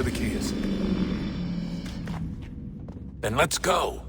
where the key is. Then let's go.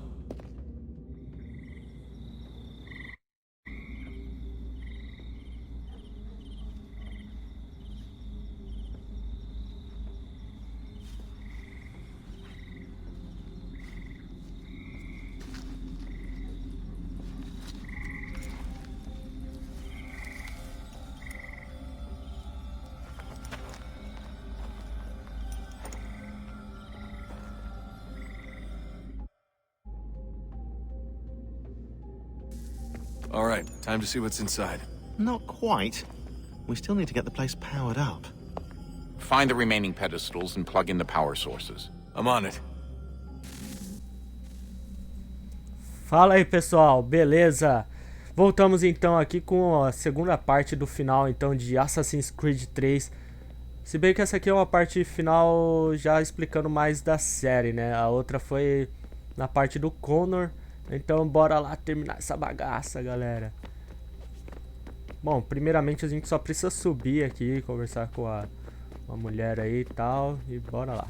All right, time to see what's inside. Not quite. We still need to get the place powered up. Find the remaining pedestals and plug in the power sources. I'm on it. Fala aí, pessoal, beleza? Voltamos então aqui com a segunda parte do final então de Assassin's Creed 3. Se bem que essa aqui é uma parte final já explicando mais da série, né? A outra foi na parte do Connor. Então bora lá terminar essa bagaça, galera. Bom, primeiramente a gente só precisa subir aqui, conversar com a mulher aí e tal, e bora lá.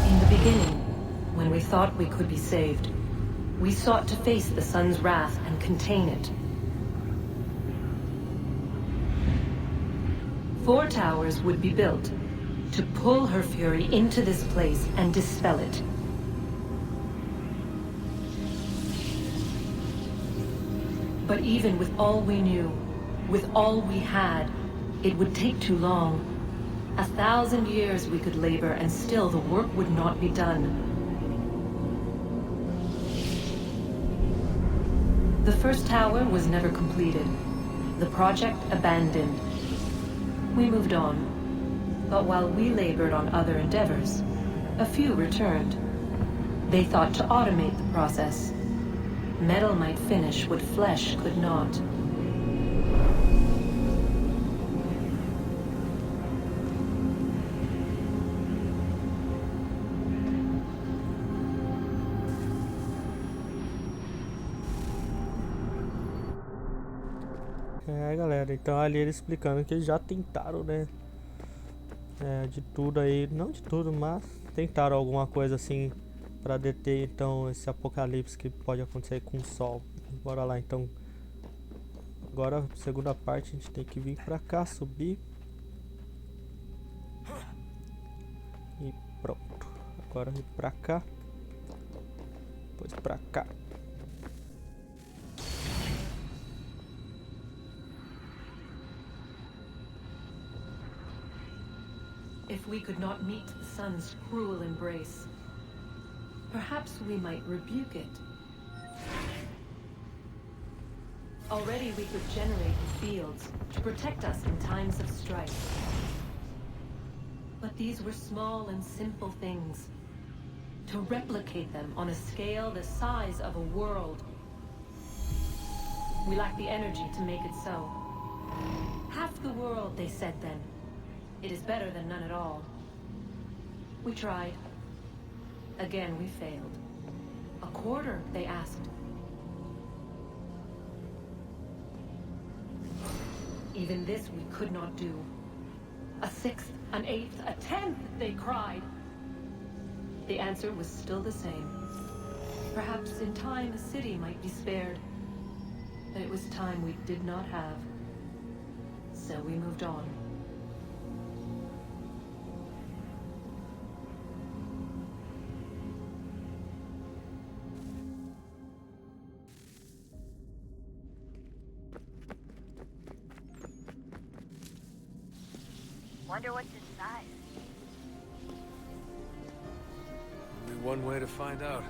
In the beginning, when we thought we could be saved, we sought to face the sun's wrath and contain it. 4 towers would be built to pull her fury into this place and dispel it. But even with all we knew, with all we had, it would take too long. 1,000 years we could labor and still the work would not be done. The first tower was never completed. The project abandoned. We moved on. But while we labored on other endeavors, a few returned. They thought to automate the process. Metal might finish what flesh could not. É, galera, então ali ele explicando que eles já tentaram, né? De tudo aí, não de tudo, mas tentaram alguma coisa assim pra deter então esse apocalipse que pode acontecer com o sol. Bora lá então. Agora, segunda parte, a gente tem que vir pra cá, subir. E pronto. Agora vir pra cá. Depois pra cá. If we could not meet the sun's cruel embrace, perhaps we might rebuke it. Already we could generate the fields to protect us in times of strife. But these were small and simple things. To replicate them on a scale the size of a world, we lack the energy to make it so. Half the world, they said then. It is better than none at all. We tried. Again, we failed. A quarter, they asked. Even this we could not do. A 6th, an 8th, a 10th, they cried. The answer was still the same. Perhaps in time a city might be spared. But it was time we did not have. So we moved on. Wonder what's inside. Only one way to find out.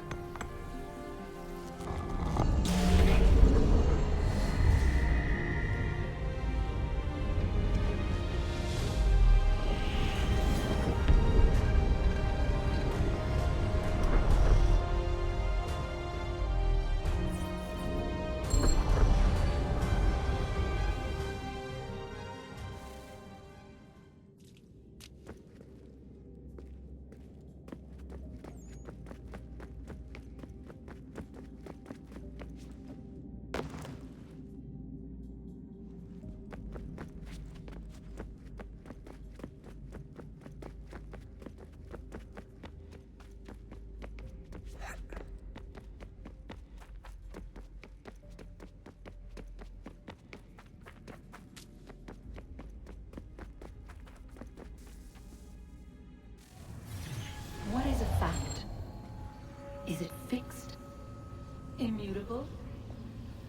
Immutable?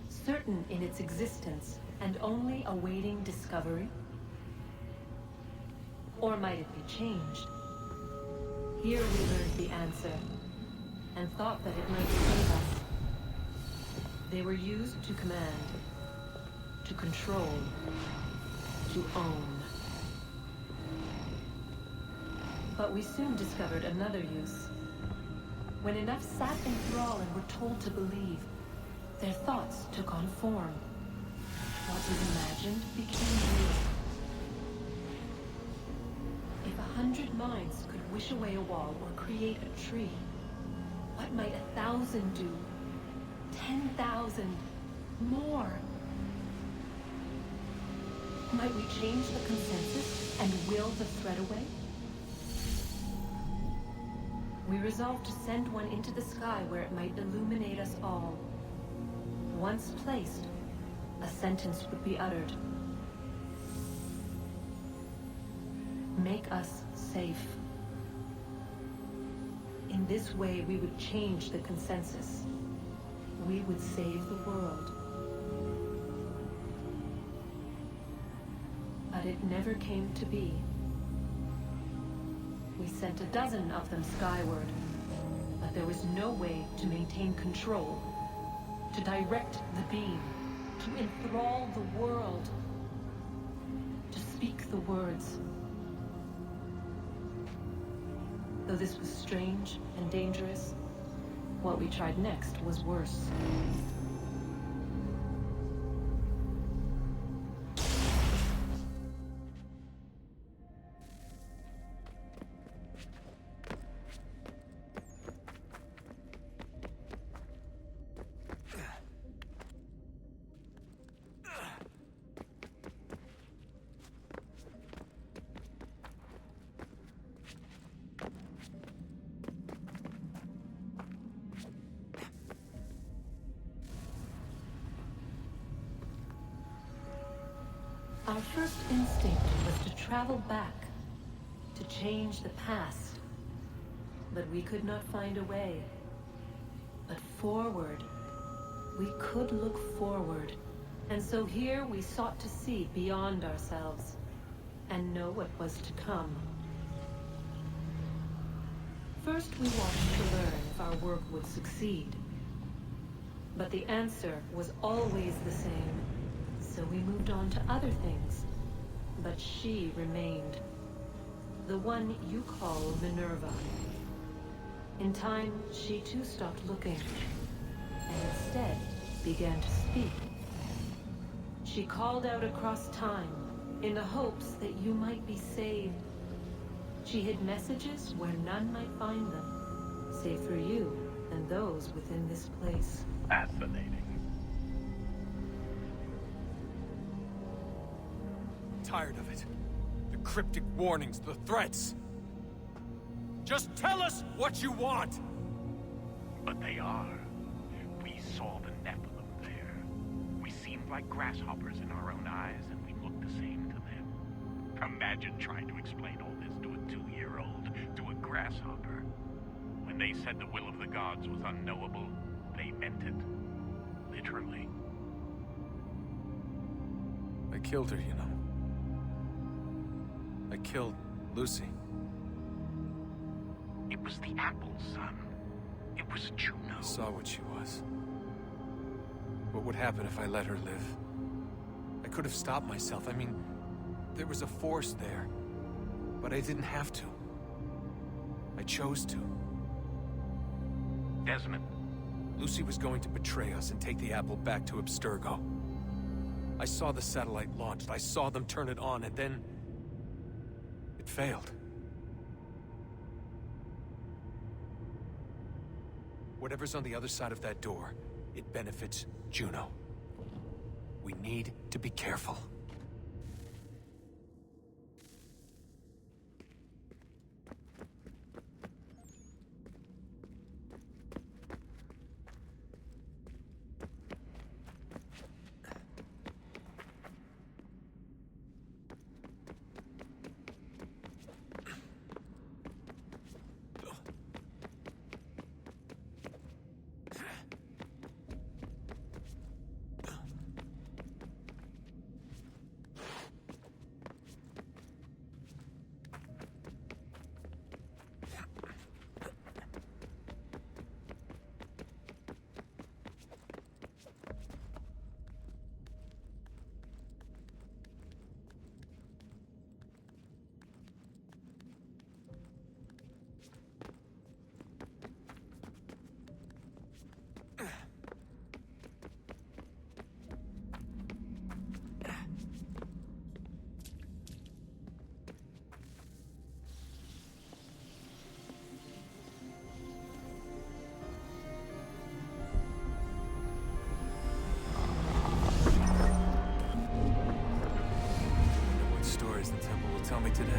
Certain in its existence and only awaiting discovery? Or might it be changed? Here we learned the answer, and thought that it might save us. They were used to command, to control, to own. But we soon discovered another use. When enough sat in thrall and were told to believe, their thoughts took on form. What was imagined became real. If 100 minds could wish away a wall or create a tree, what might 1,000 do? 10,000? More? Might we change the consensus and will the threat away? We resolved to send one into the sky where it might illuminate us all. Once placed, a sentence would be uttered. Make us safe. In this way, we would change the consensus. We would save the world. But it never came to be. We sent a dozen of them skyward, but there was no way to maintain control, to direct the beam, to enthrall the world, to speak the words. Though this was strange and dangerous, what we tried next was worse. Our first instinct was to travel back, to change the past. But we could not find a way. But forward, we could look forward. And so here we sought to see beyond ourselves, and know what was to come. First we watched to learn if our work would succeed. But the answer was always the same. So we moved on to other things. But she remained. The one you call Minerva. In time, she too stopped looking, and instead began to speak. She called out across time, in the hopes that you might be saved. She hid messages where none might find them, save for you and those within this place. Fascinating. Tired of it. The cryptic warnings, the threats. Just tell us what you want! But they are. We saw the Nephilim there. We seemed like grasshoppers in our own eyes, and we looked the same to them. Imagine trying to explain all this to a 2-year-old, to a grasshopper. When they said the will of the gods was unknowable, they meant it. Literally. I killed her, you know. I killed Lucy. It was the apple, son. It was Juno. I saw what she was. What would happen if I let her live? I could have stopped myself. I mean, there was a force there. But I didn't have to. I chose to. Desmond. Lucy was going to betray us and take the apple back to Abstergo. I saw the satellite launched. I saw them turn it on, and then... it failed. Whatever's on the other side of that door, it benefits Juno. We need to be careful. today.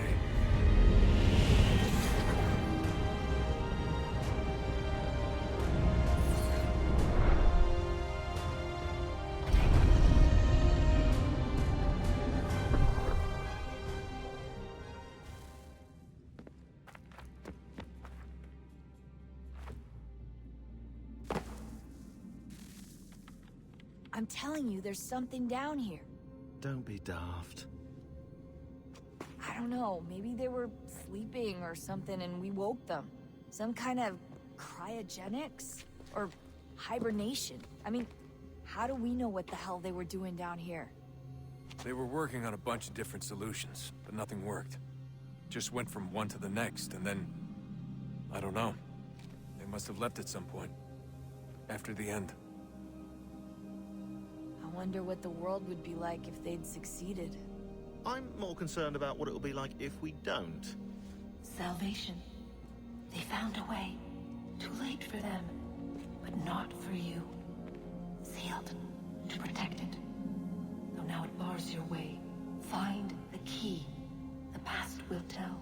I'm telling you, there's something down here. Don't be daft. I don't know, maybe they were sleeping or something and we woke them. Some kind of cryogenics? Or hibernation? I mean, how do we know what the hell they were doing down here? They were working on a bunch of different solutions, but nothing worked. Just went from one to the next, and then... I don't know. They must have left at some point. After the end. I wonder what the world would be like if they'd succeeded. I'm more concerned about what it'll be like if we don't. Salvation. They found a way. Too late for them, but not for you. Sealed to protect it. Though now it bars your way. Find the key. The past will tell.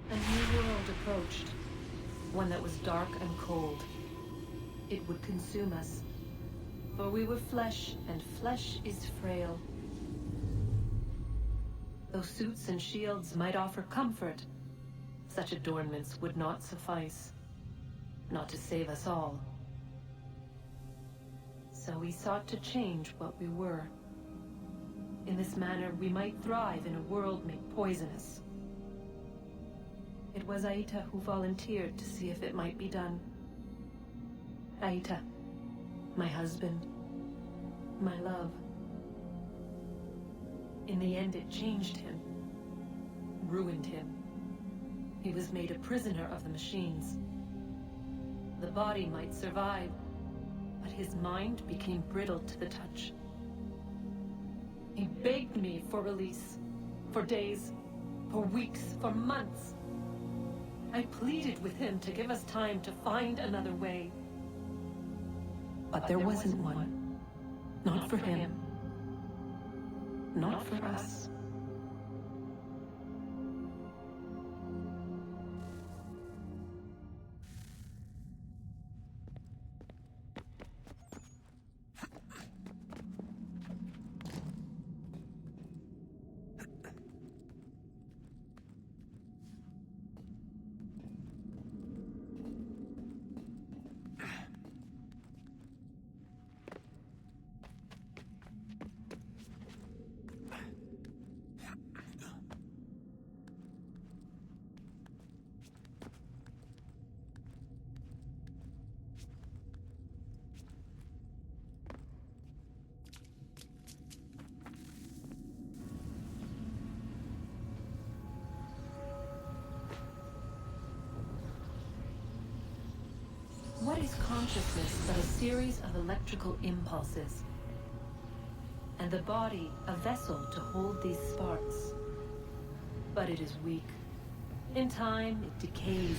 A new world approached. One that was dark and cold. It would consume us. For we were flesh, and flesh is frail. Though suits and shields might offer comfort, such adornments would not suffice. Not to save us all. So we sought to change what we were. In this manner, we might thrive in a world made poisonous. It was Aita who volunteered to see if it might be done. Aita, my husband, my love. In the end, it changed him, ruined him. He was made a prisoner of the machines. The body might survive, but his mind became brittle to the touch. He begged me for release, for days, for weeks, for months. I pleaded with him to give us time to find another way. But there wasn't one. Not for him. Not for us. What is consciousness but a series of electrical impulses? And the body a vessel to hold these sparks. But it is weak. In time, it decays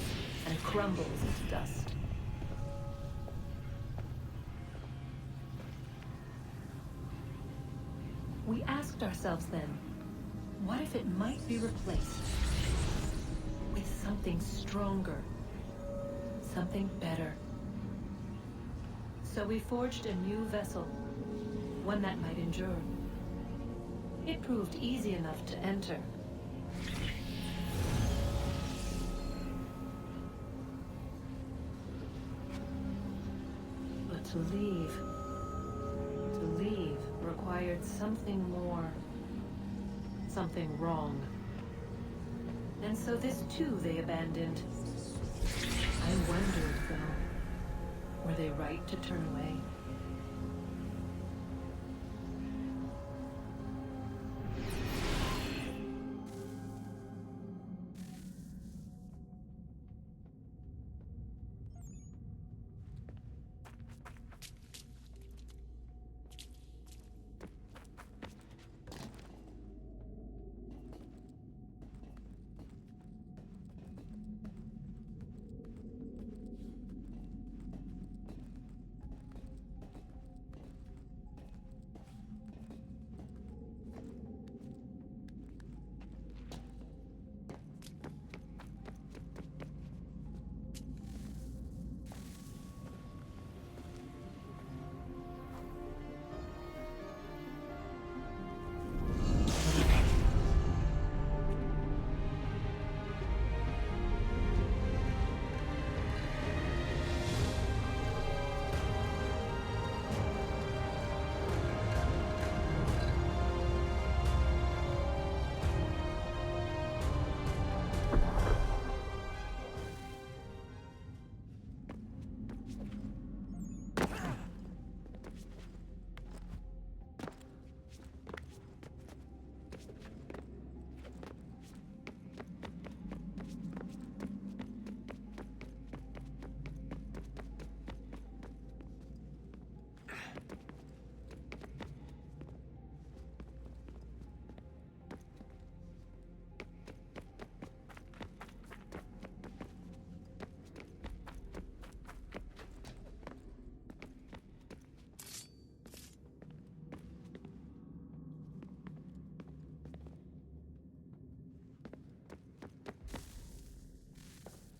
and crumbles into dust. We asked ourselves then, what if it might be replaced with something stronger, something better? So we forged a new vessel, one that might endure. It proved easy enough to enter. To leave. To leave required something more. Something wrong. And so this too they abandoned. I wondered, though, were they right to turn away?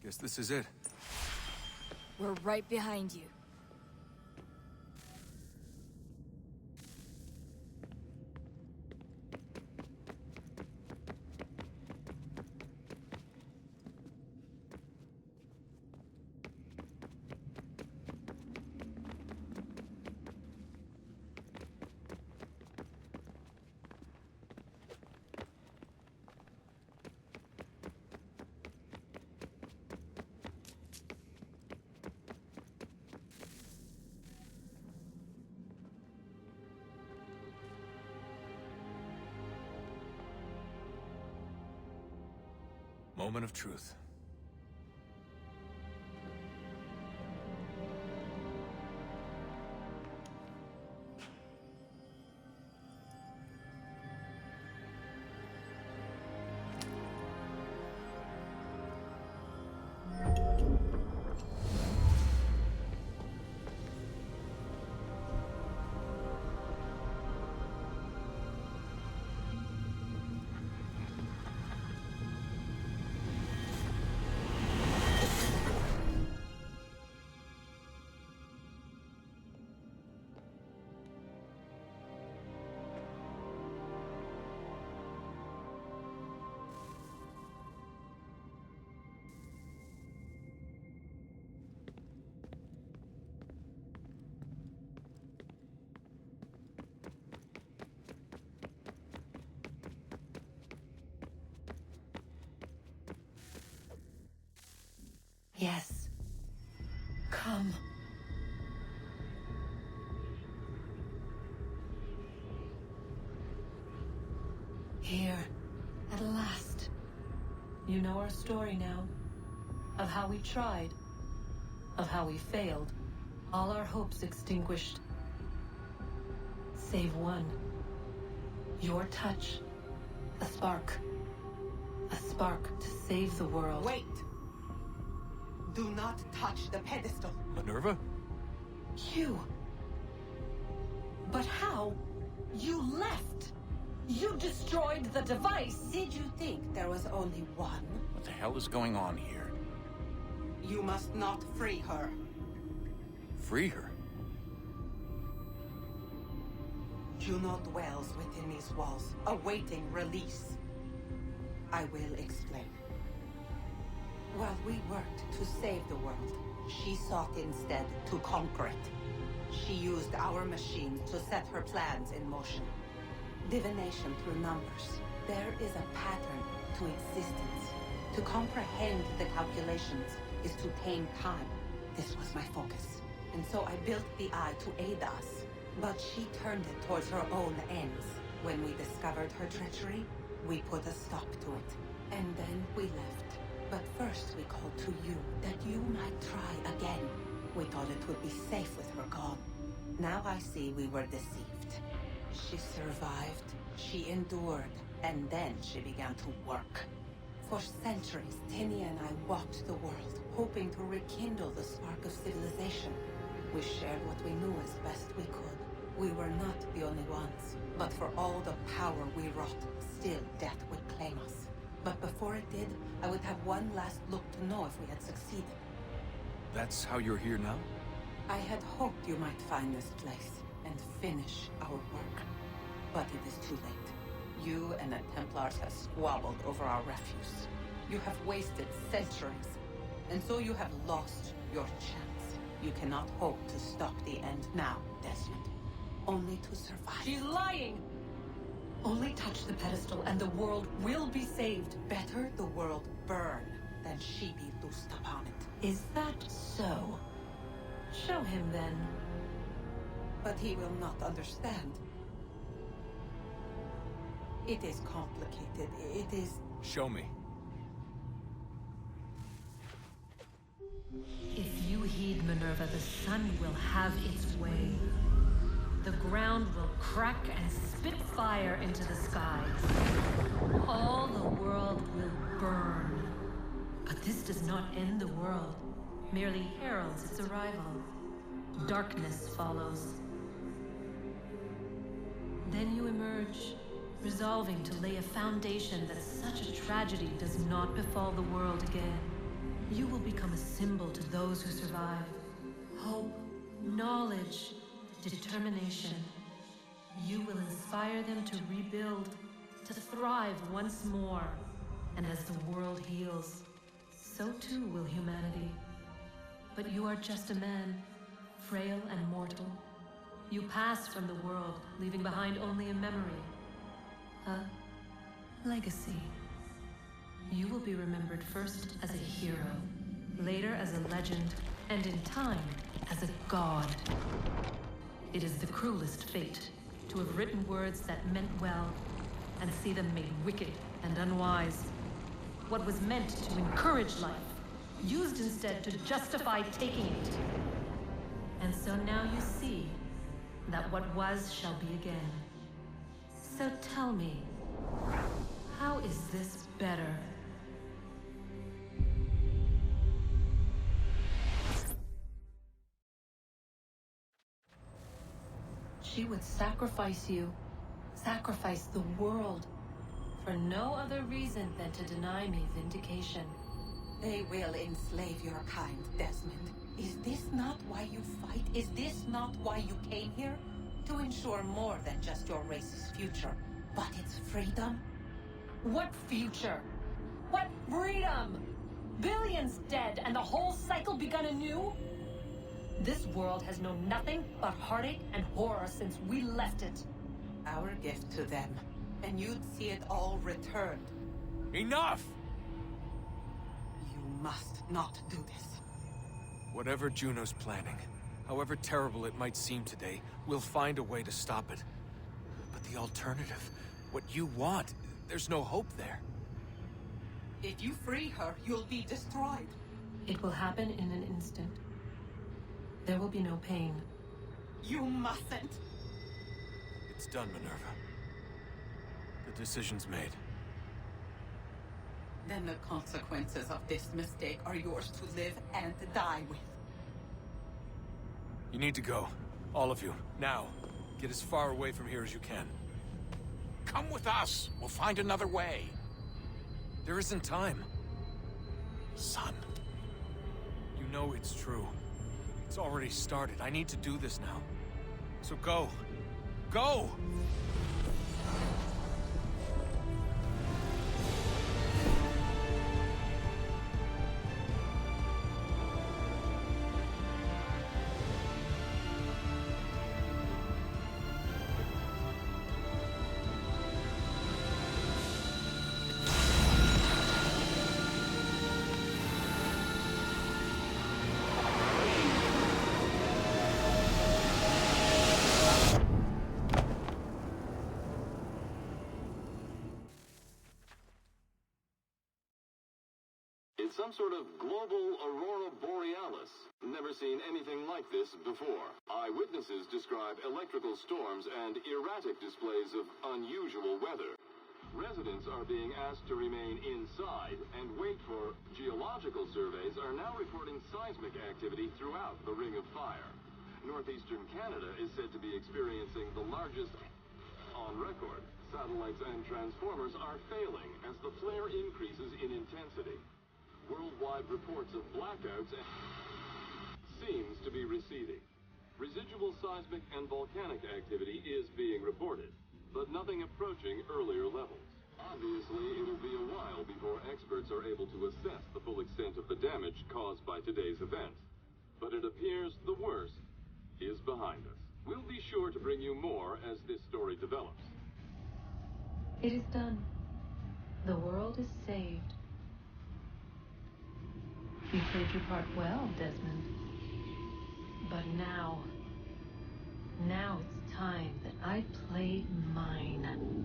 Guess this is it. We're right behind you. Moment of truth. Yes. Come. Here, at last. You know our story now. Of how we tried. Of how we failed. All our hopes extinguished. Save one. Your touch. A spark. A spark to save the world. Wait! Do not touch the pedestal. Minerva? You. But how? You left. You destroyed the device. Did you think there was only one? What the hell is going on here? You must not free her. Free her? Juno dwells within these walls, awaiting release. I will explain. While we worked to save the world, she sought instead to conquer it. She used our machine to set her plans in motion. Divination through numbers. There is a pattern to existence. To comprehend the calculations is to tame time. This was my focus. And so I built the eye to aid us. But she turned it towards her own ends. When we discovered her treachery, we put a stop to it. And then we left. But first we called to you, that you might try again. We thought it would be safe with her gone. Now I see we were deceived. She survived, she endured, and then she began to work. For centuries, Tinny and I walked the world, hoping to rekindle the spark of civilization. We shared what we knew as best we could. We were not the only ones, but for all the power we wrought, still death would claim us. But before it did, I would have one last look to know if we had succeeded. That's how you're here now? I had hoped you might find this place and finish our work. But it is too late. You and the Templars have squabbled over our refuse. You have wasted centuries, and so you have lost your chance. You cannot hope to stop the end now, Desmond. Only to survive. She's lying! Only touch the pedestal and the world will be saved. Better the world burn than she be loosed upon it. Is that so? Show him then. But he will not understand. It is complicated. It is... Show me. If you heed Minerva, the sun will have its way. The ground will crack and spit fire into the skies. All the world will burn. But this does not end the world, merely heralds its arrival. Darkness follows. Then you emerge, resolving to lay a foundation that such a tragedy does not befall the world again. You will become a symbol to those who survive. Hope, knowledge, determination. You will inspire them to rebuild, to thrive once more. And as the world heals, so too will humanity. But you are just a man, frail and mortal. You pass from the world, leaving behind only a memory. A legacy. You will be remembered first as a hero, later as a legend, and in time, as a god. It is the cruelest fate, to have written words that meant well, and see them made wicked and unwise. What was meant to encourage life, used instead to justify taking it. And so now you see that what was shall be again. So tell me, how is this better? She would sacrifice you, sacrifice the world, for no other reason than to deny me vindication. They will enslave your kind, Desmond. Is this not why you fight? Is this not why you came here? To ensure more than just your race's future, but its freedom? What future? What freedom? Billions dead and the whole cycle begun anew? This world has known nothing but heartache and horror since we left it. Our gift to them, and you'd see it all returned. Enough! You must not do this. Whatever Juno's planning, however terrible it might seem today, we'll find a way to stop it. But the alternative, what you want, there's no hope there. If you free her, you'll be destroyed. It will happen in an instant. There will be no pain. You mustn't. It's done, Minerva. The decision's made. Then the consequences of this mistake are yours to live and die with. You need to go. All of you. Now. Get as far away from here as you can. Come with us. We'll find another way. There isn't time. Son. You know it's true. It's already started. I need to do this now. So go. Go! It's some sort of global aurora borealis. Never seen anything like this before. Eyewitnesses describe electrical storms and erratic displays of unusual weather. Residents are being asked to remain inside and wait for geological surveys are now reporting seismic activity throughout the Ring of Fire. Northeastern Canada is said to be experiencing the largest on record. Satellites and transformers are failing as the flare increases in intensity. Worldwide reports of blackouts seems to be receding. Residual seismic and volcanic activity is being reported, but nothing approaching earlier levels. Obviously, it'll be a while before experts are able to assess the full extent of the damage caused by today's event. But it appears the worst is behind us. We'll be sure to bring you more as this story develops. It is done. The world is saved. You played your part well, Desmond. But now it's time that I played mine.